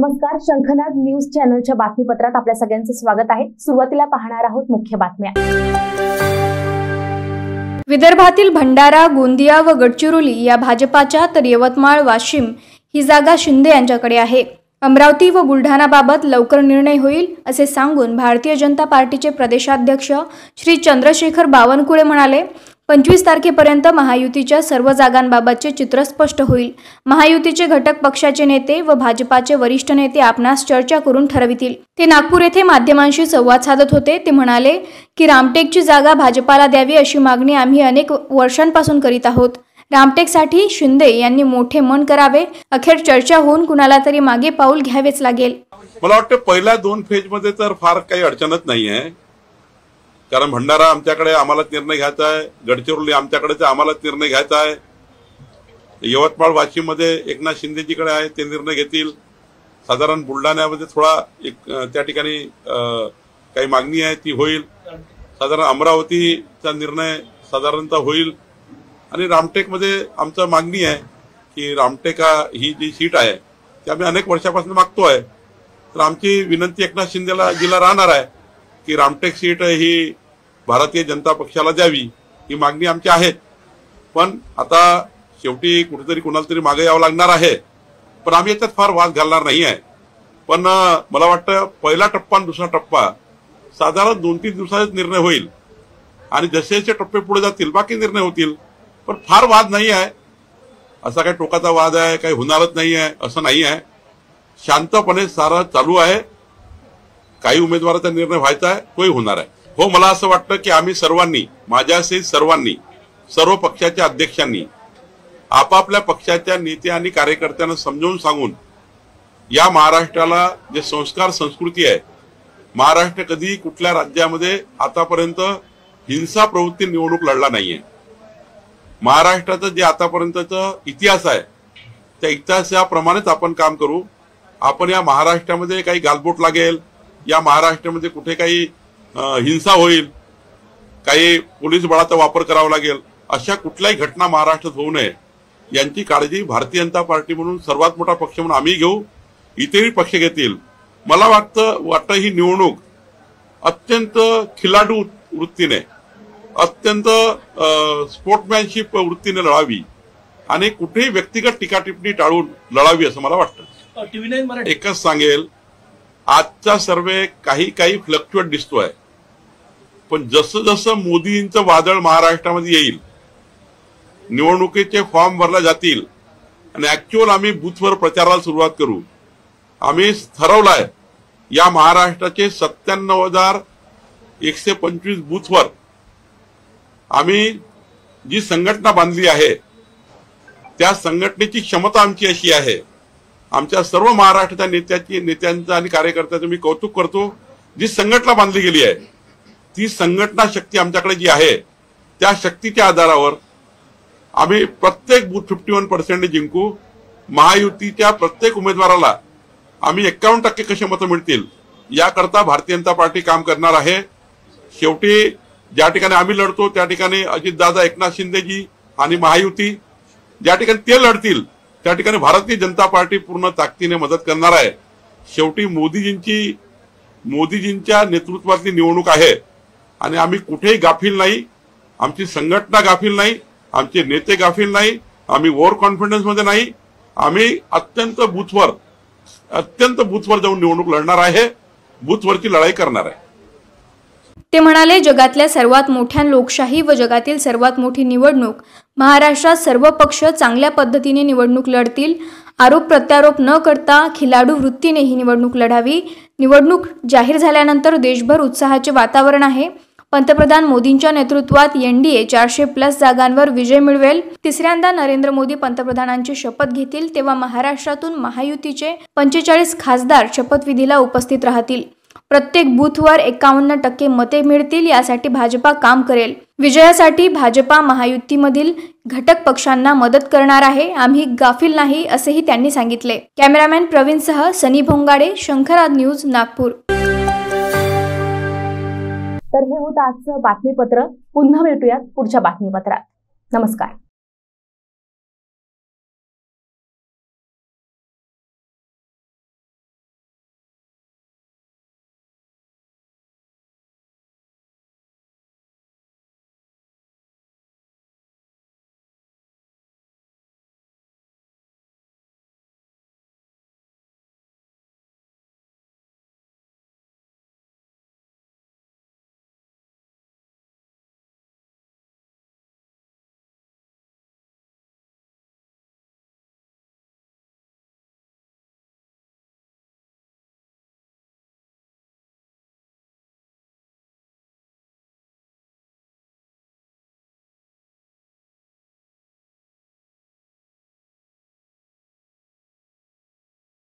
नमस्कार, शंखनाद न्यूज चॅनलच्या बातमीपत्रात आपल्या सगळ्यांचं स्वागत आहे। सुरुवातीला पाहणार आहोत मुख्य बातम्या। विदर्भातील भंडारा, गोंदिया व गडचिरोली या भाजपाच्या तर यवतमाळ, वाशिम ही जागा शिंदे यांच्याकडे आहे। अमरावती व बुलढाणाबाबत लवकर निर्णय होईल असे सांगून भारतीय जनता पार्टीचे प्रदेशाध्यक्ष श्री चंद्रशेखर बावनकुळे म्हणाले, 25 तारखेपर्यंत महायुतीच्या सर्व जागांबाबतचे चित्र स्पष्ट होईल। महायुतीचे घटक पक्षाचे नेते व भाजपाचे वरिष्ठ नेते आपणास चर्चा करून ठरवितील। ते नागपूर येथे माध्यमांशी संवाद साधत होते। ते म्हणाले की रामटेकची जागा भाजपाला द्यावी अशी मागणी आम्ही अनेक वर्षांपासून करीत आहोत। रामटेकसाठी शिंदे यांनी मोठे मन करावे। अखेर चर्चा होऊन कुणाला तरी मागे पाऊल घ्यावेच लागेल। मला वाटतं पहिल्या 2 फेजमध्ये तर फार काही अडचणच नाही आहे, कारण भंडारा आमच्याकडे आम्हालाच निर्णय घ्यायचा आहे, गडचिरोली आमच्याकडेच आम्हालाच निर्णय घ्यायचा आहे, यवतमाळ वाशिम मध्ये एकनाथ शिंदेजीकडे आहे, ते निर्णय घेतील। साधारण बुलढाण्यामध्ये थोडा त्या ठिकाणी काही मागणी आहे ती होईल। साधारण अमरावतीचा निर्णय साधारणतः होईल आणि रामटेकमध्ये आमची मागणी आहे की रामटेक ही जी सीट आहे ती आम्ही अनेक वर्षापासून मागतोय। तर आमची विनंती एकनाथ शिंदेला जिला राहणार आहे की रामटेक सीट ही भारतीय जनता पक्षाला द्यावी, ही मागणी आमची आहे। पण आता शेवटी कुठेतरी कुणाला तरी मागे यावं लागणार आहे, पण आम्ही याच्यात फार वाद घालणार नाही आहे। पण मला वाटतं पहिला टप्पा आणि दुसरा टप्पा साधारण 2-3 दिवसात निर्णय होईल आणि जसे जसे टप्पे पुढे जातील बाकी निर्णय होतील। पण फार वाद नाही आहे, असा काही टोकाचा वाद आहे, काही होणारच नाही आहे असं नाही आहे। शांतपणे सारा चालू आहे। काही उमेदवाराचा निर्णय व्हायचा आहे, तोही होणार आहे। हो, मला असं वाटतं की आम्ही सर्वांनी, माझ्यासहित सर्वांनी, सर्व पक्षाच्या अध्यक्षांनी आपापल्या पक्षाच्या नेते आणि कार्यकर्त्यांना समजावून सांगून या महाराष्ट्राला जे संस्कार संस्कृती आहे, महाराष्ट्र कधी कुठल्या राज्यामध्ये आतापर्यंत हिंसा प्रवृत्ती निवडणूक लढला नाहीये। महाराष्ट्राचा जे आतापर्यंतचा इतिहास आहे त्या इतिहासाप्रमाणेच आपण काम करू। आपण या महाराष्ट्रामध्ये काही गालबोट लागेल, या महाराष्ट्रामध्ये कुठे काही हिंसा होईल, काही पोलीस बळाचा वापर करावा लागेल, अशा कुठल्याही घटना महाराष्ट्रात होऊ नये यांची काळजी भारतीय जनता पार्टी म्हणून सर्वात मोठा पक्ष म्हणून आम्ही घेऊ, इतरही पक्ष घेतील। मला वाटतं ही निवडणूक अत्यंत खिलाडू वृत्तीने, अत्यंत स्पोर्ट्समॅनशिप वृत्तीने लढावी आणि कुठेही व्यक्तिगत टीका टिप्पणी टाळून लढावी असं मला वाटतं। एकच सांगेल, आजचा सर्वे काही फ्लक्च्युएट दिसतोय, पण जसं जसं मोदींचं वादळ महाराष्ट्रामध्ये येईल, निवडणुकीचे फॉर्म भरले जातील आणि ऍक्च्युअल आम्ही बूथवर प्रचाराला सुरुवात करू। आम्ही ठरवलंय या महाराष्ट्राचे 97,125 बूथवर आम्ही जी संघटना बांधली आहे त्या संघटनेची क्षमता आमची अशी आहे। आमच्या सर्व महाराष्ट्राच्या नेत्यांचं आणि कार्यकर्त्यांचं मी कौतुक करतो। जी संघटना बांधली गेली आहे ती संघटना शक्ती आमच्याकडे जी आहे त्या शक्तीच्या आधारावर आम्ही प्रत्येक बूथ 51% जिंकू। महायुतीच्या प्रत्येक उमेदवाराला आम्ही 51% कसे मतं मिळतील याकरता भारतीय जनता पार्टी काम करणार आहे। शेवटी ज्या ठिकाणी आम्ही लढतो त्या ठिकाणी अजितदादा, एकनाथ शिंदेजी आणि महायुती ज्या ठिकाणी ते लढतील त्या ठिकाणी भारतीय जनता पार्टी पूर्ण ताकदीने मदत करणार आहे। शेवटी मोदीजींच्या नेतृत्वातली निवडणूक आहे आणि आम्ही कुठेही गाफील नाही, आमची संघटना गाफील नाही, आमचे नेते गाफील नाही, आम्ही ओव्हर कॉन्फिडन्स मध्ये नाही, आम्ही अत्यंत बूथवर जाऊन निवडणूक लढणार आहे, बूथवरची लढाई करणार आहे। ते म्हणाले, जगातल्या सर्वात मोठ्या लोकशाही व जगातील सर्वात मोठी निवडणूक महाराष्ट्रात सर्व पक्ष चांगल्या पद्धतीने निवडणूक लढतील। आरोप प्रत्यारोप न करता खिलाडू वृत्तीने ही निवडणूक लढावी। निवडणूक जाहीर झाल्यानंतर देशभर उत्साहाचे वातावरण आहे। पंतप्रधान मोदींच्या नेतृत्वात एनडीए 400+ जागांवर विजय मिळवेल। तिसऱ्यांदा नरेंद्र मोदी पंतप्रधानांची शपथ घेतील तेव्हा महाराष्ट्रातून महायुतीचे 45 खासदार शपथविधीला उपस्थित राहतील। प्रत्येक बूथवर 51% मते मिळतील, यासाठी भाजपा काम करेल। विजयासाठी भाजपा महायुतीमधील घटक पक्षांना मदत करणार आहे, आम्ही गाफील नाही असेही त्यांनी सांगितले। कॅमेरामॅन प्रवीणसह सनी भोंगाडे, शंखनाद न्यूज, नागपूर। तर हे होतं आजचं बातमीपत्र। पुन्हा भेटूयात पुढच्या बातमीपत्रात। नमस्कार।